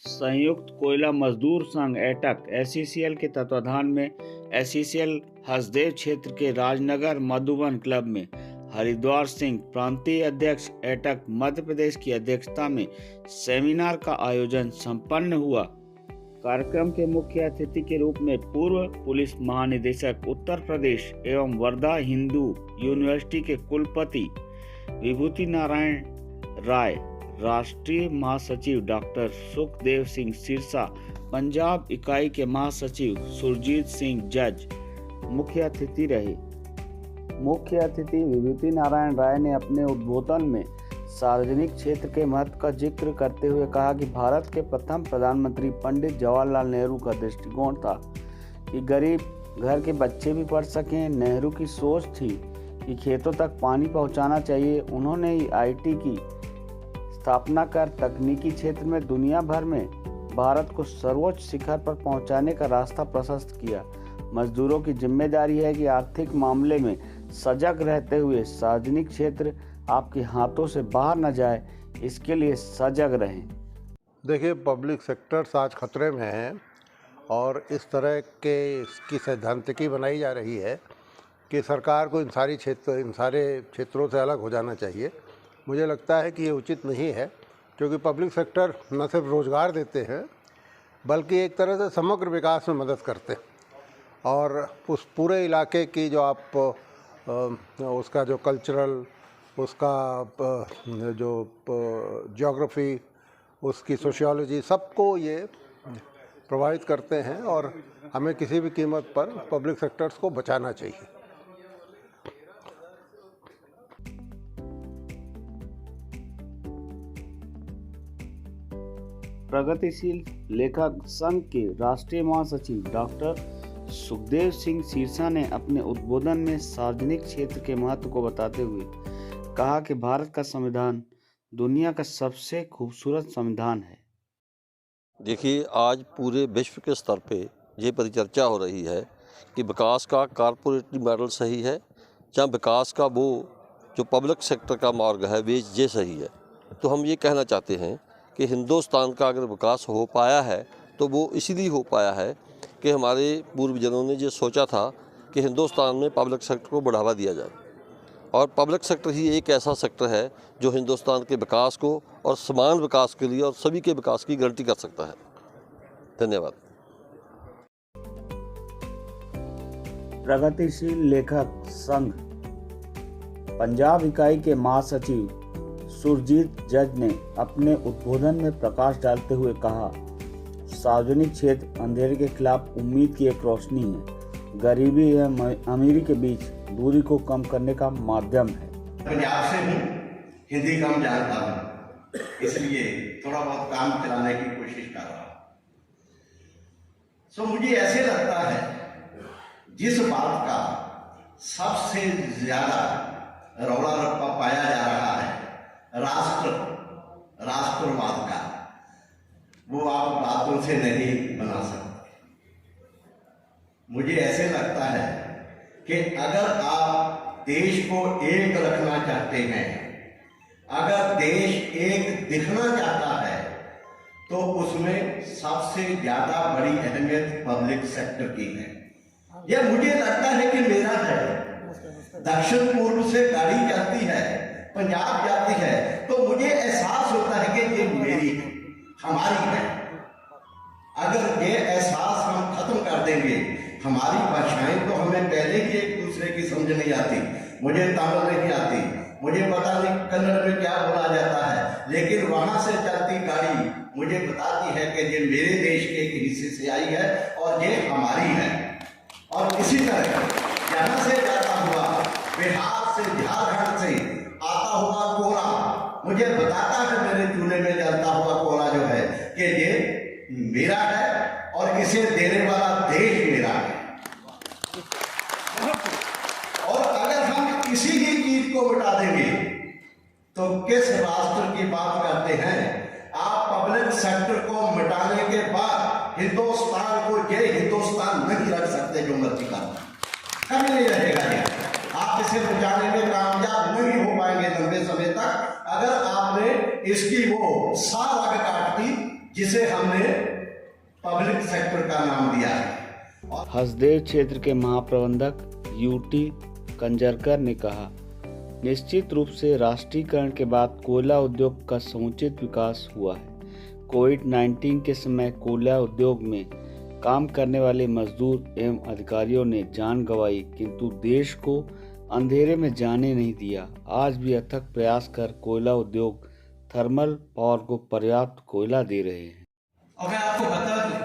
संयुक्त कोयला मजदूर संघ एटक एससीसीएल के तत्वाधान में एससीसीएल हसदेव क्षेत्र के राजनगर मधुबन क्लब में हरिद्वार सिंह प्रांतीय अध्यक्ष एटक मध्य प्रदेश की अध्यक्षता में सेमिनार का आयोजन संपन्न हुआ। कार्यक्रम के मुख्य अतिथि के रूप में पूर्व पुलिस महानिदेशक उत्तर प्रदेश एवं वर्धा हिंदू यूनिवर्सिटी के कुलपति विभूति नारायण राय, राष्ट्रीय महासचिव डॉक्टर सुखदेव सिंह सिरसा, पंजाब इकाई के महासचिव सुरजीत सिंह जज मुख्य अतिथि रहे। मुख्य अतिथि विभूति नारायण राय ने अपने उद्बोधन में सार्वजनिक क्षेत्र के महत्व का जिक्र करते हुए कहा कि भारत के प्रथम प्रधानमंत्री पंडित जवाहरलाल नेहरू का दृष्टिकोण था कि गरीब घर के बच्चे भी पढ़ सकें। नेहरू की सोच थी कि खेतों तक पानी पहुंचाना चाहिए। उन्होंने आईटी की स्थापना कर तकनीकी क्षेत्र में दुनिया भर में भारत को सर्वोच्च शिखर पर पहुंचाने का रास्ता प्रशस्त किया। मजदूरों की जिम्मेदारी है कि आर्थिक मामले में सजग रहते हुए सार्वजनिक क्षेत्र आपके हाथों से बाहर न जाए, इसके लिए सजग रहें। देखिए, पब्लिक सेक्टर्स आज खतरे में हैं और इस तरह के इसकी सैद्धांतिकी बनाई जा रही है कि सरकार को इन सारे क्षेत्रों से अलग हो जाना चाहिए। मुझे लगता है कि ये उचित नहीं है, क्योंकि पब्लिक सेक्टर न सिर्फ रोज़गार देते हैं बल्कि एक तरह से समग्र विकास में मदद करते हैं और उस पूरे इलाके की जो आप उसका जो कल्चरल, उसका जो ज्योग्राफी, उसकी सोशियोलॉजी, सबको ये प्रभावित करते हैं और हमें किसी भी कीमत पर पब्लिक सेक्टर्स को बचाना चाहिए। प्रगतिशील लेखक संघ के राष्ट्रीय महासचिव डॉक्टर सुखदेव सिंह सिरसा ने अपने उद्बोधन में सार्वजनिक क्षेत्र के महत्व को बताते हुए कहा कि भारत का संविधान दुनिया का सबसे खूबसूरत संविधान है। देखिए, आज पूरे विश्व के स्तर पे ये परिचर्चा हो रही है कि विकास का कॉरपोरेट मॉडल सही है या विकास का वो जो पब्लिक सेक्टर का मार्ग है वे ये सही है। तो हम ये कहना चाहते हैं कि हिंदुस्तान का अगर विकास हो पाया है तो वो इसीलिए हो पाया है कि हमारे पूर्वजों ने ये सोचा था कि हिंदुस्तान में पब्लिक सेक्टर को बढ़ावा दिया जाए और पब्लिक सेक्टर ही एक ऐसा सेक्टर है जो हिंदुस्तान के विकास को और समान विकास के लिए और सभी के विकास की गारंटी कर सकता है। धन्यवाद। प्रगतिशील लेखक संघ पंजाब इकाई के महासचिव सुरजीत जज ने अपने उद्बोधन में प्रकाश डालते हुए कहा, सार्वजनिक क्षेत्र अंधेरे के खिलाफ उम्मीद की एक रोशनी है। गरीबी एवं अमीरी के बीच दूरी को कम करने का माध्यम है। पंजाब से हूँ, हिंदी कम जानता हूँ, इसलिए थोड़ा बहुत काम चलाने की कोशिश कर रहा हूँ। मुझे ऐसे लगता है जिस बात का सबसे ज्यादा रौला रप्पा पाया जा रहा है राष्ट्रवाद का, वो आप बातों से नहीं बना सकते। मुझे ऐसे लगता है कि अगर आप देश को एक रखना चाहते हैं, अगर देश एक दिखना चाहता है, तो उसमें सबसे ज्यादा बड़ी अहमियत पब्लिक सेक्टर की है। यह मुझे लगता है कि मेरा है। दक्षिण पूर्व से गाड़ी जाती है, पंजाब जाती है, तो मुझे एहसास होता है कि ये मेरी है, हमारी है। अगर ये एहसास हम खत्म कर देंगे, हमारी भाषाएं तो हमें पहले ही एक दूसरे की समझ नहीं आती। मुझे तमिल नहीं आती, मुझे पता नहीं कन्नड़ में क्या बोला जाता है, लेकिन वहां से चलती गाड़ी मुझे बताती है कि ये मेरे देश के एक हिस्से से आई है और ये हमारी है। और इसी तरह यहाँ से जाता हुआ बिहार से, झारखंड से आता हुआ कोला मुझे बताता है, मेरे चूल्हे में जलता हुआ कोला जो है, कि ये मेरा है और इसे देने वाला देश मेरा है। और अगर हम किसी ही चीज को मिटा देंगे तो किस राष्ट्र की बात करते हैं आप? पब्लिक सेक्टर को मिटाने के बाद हिंदुस्तान को ये हिंदुस्तान नहीं रख सकते जो मर्जी करना, कभी नहीं रहेगा ये। आप इसे बचाने में कामयाब नहीं हो पाएंगे लंबे समय तक अगर आपने इसकी वो सार आग काट दी जिसे हमने पब्लिक सेक्टर का नाम दिया है। हसदेव क्षेत्र के महाप्रबंधक यूटी कंजरकर ने कहा, निश्चित रूप से राष्ट्रीयकरण के बाद कोयला उद्योग का समुचित विकास हुआ है। कोविड-19 के समय कोयला उद्योग में काम करने वाले मजदूर एवं अधिकारियों ने जान गंवाई, किंतु देश को अंधेरे में जाने नहीं दिया। आज भी अथक प्रयास कर कोयला उद्योग थर्मल पावर को पर्याप्त कोयला दे रहे हैं। और मैं आपको बता दूं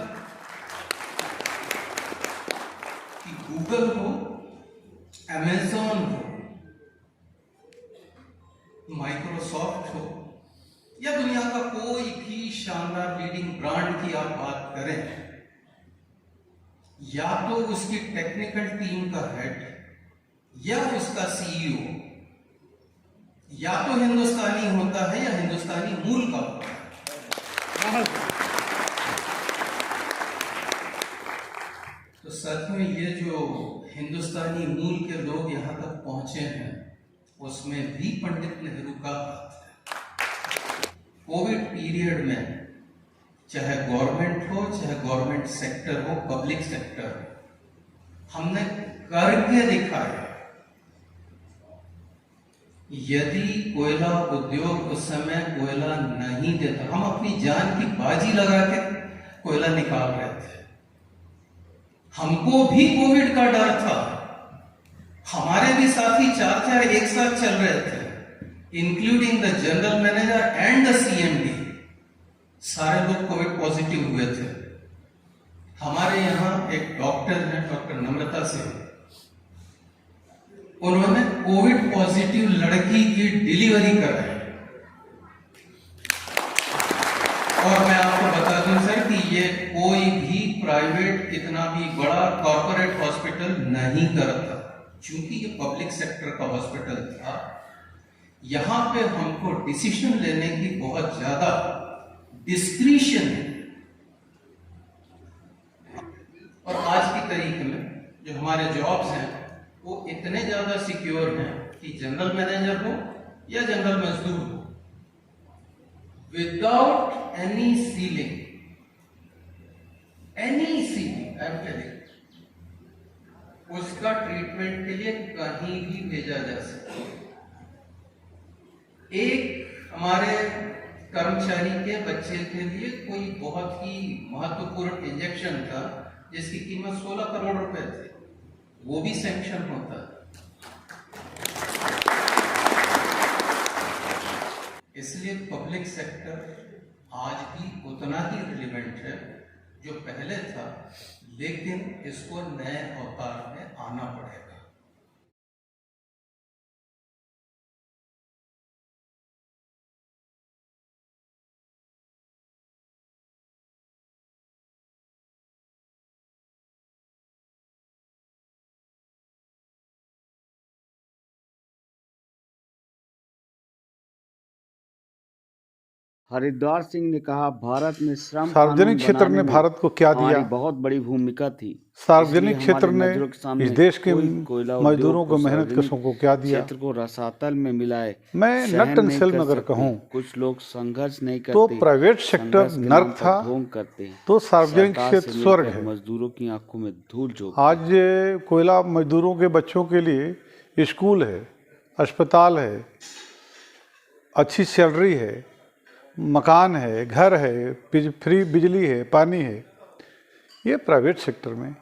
कि गूगल हो, अमेज़न हो, माइक्रोसॉफ्ट हो या दुनिया का कोई भी शानदार लीडिंग ब्रांड की आप बात करें, या तो उसकी टेक्निकल टीम का हेड या उसका सीईओ या तो हिंदुस्तानी होता है या हिंदुस्तानी मूल का होता है। तो सच में ये जो हिंदुस्तानी मूल के लोग यहां तक पहुंचे हैं, उसमें भी पंडित नेहरू का हाथ है। कोविड पीरियड में चाहे गवर्नमेंट हो, चाहे गवर्नमेंट सेक्टर हो, पब्लिक सेक्टर हो, हमने करके दिखाया। यदि कोयला उद्योग उस समय कोयला नहीं देता, हम अपनी जान की बाजी लगा के कोयला निकाल रहे थे। हमको भी कोविड का डर था, हमारे भी साथी 4 एक साथ चल रहे थे, including the general manager and the CMD. सारे लोग कोविड पॉजिटिव हुए थे। हमारे यहाँ एक डॉक्टर है, डॉक्टर नम्रता सिंह, उन्होंने कोविड पॉजिटिव लड़की की डिलीवरी कराई। और मैं आपको बता दूं सर कि ये कोई भी प्राइवेट, इतना भी बड़ा कॉर्पोरेट हॉस्पिटल नहीं करता, क्योंकि ये पब्लिक सेक्टर का हॉस्पिटल था। यहां पे हमको डिसीजन लेने की बहुत ज्यादा डिस्क्रिशन है। और आज की तारीख में जो हमारे जॉब्स हैं वो इतने ज्यादा सिक्योर हैं कि जनरल मैनेजर हो या जनरल मजदूर हो, without any ceiling, I am telling, उसका ट्रीटमेंट के लिए कहीं भी भेजा जा सकता है। एक हमारे कर्मचारी के बच्चे के लिए कोई बहुत ही महत्वपूर्ण इंजेक्शन था जिसकी कीमत 16 करोड़ रुपए थी, वो भी सैंक्शन होता है। इसलिए पब्लिक सेक्टर आज भी उतना ही रिलेवेंट है जो पहले था, लेकिन इसको नए अवतार में आना पड़ेगा। हरिद्वार सिंह ने कहा, भारत में श्रम सार्वजनिक क्षेत्र ने भारत को क्या दिया? बहुत बड़ी भूमिका थी। सार्वजनिक क्षेत्र ने इस देश के मजदूरों को, मेहनत कशों को क्या दिया? क्षेत्र को रसातल में मिलाए। मैं नट एंड सेल में अगर कहूँ, कुछ लोग संघर्ष नहीं करते तो प्राइवेट सेक्टर नर्क था, तो सार्वजनिक क्षेत्र स्वर्ग है। मजदूरों की आंखों में धूल झोंक। आज कोयला मजदूरों के बच्चों के लिए स्कूल है, अस्पताल है, अच्छी सैलरी है, मकान है, घर है, फ्री बिजली है, पानी है। ये प्राइवेट सेक्टर में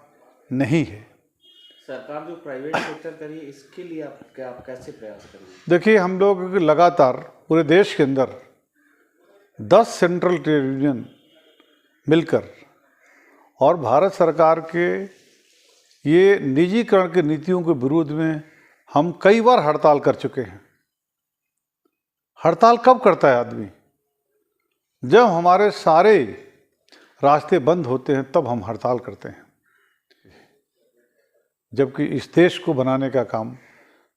नहीं है। सरकार जो प्राइवेट सेक्टर करी, इसके लिए आप कैसे प्रयास करेंगे? देखिए, हम लोग लगातार पूरे देश के अंदर 10 सेंट्रल ट्रेड यूनियन मिलकर और भारत सरकार के ये निजीकरण की नीतियों के विरोध में हम कई बार हड़ताल कर चुके हैं। हड़ताल कब करता है आदमी? जब हमारे सारे रास्ते बंद होते हैं, तब हम हड़ताल करते हैं। जबकि इस देश को बनाने का काम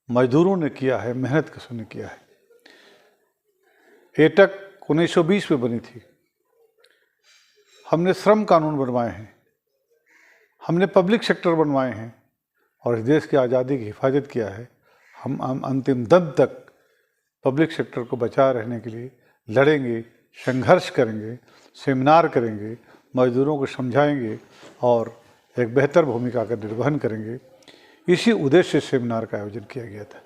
मजदूरों ने किया है, मेहनत कशों ने किया है। एटक 1920 में बनी थी। हमने श्रम कानून बनवाए हैं, हमने पब्लिक सेक्टर बनवाए हैं और इस देश की आज़ादी की हिफाजत किया है। हम अंतिम दम तक पब्लिक सेक्टर को बचाए रहने के लिए लड़ेंगे, संघर्ष करेंगे, सेमिनार करेंगे, मजदूरों को समझाएंगे और एक बेहतर भूमिका का निर्वहन करेंगे। इसी उद्देश्य से सेमिनार का आयोजन किया गया था।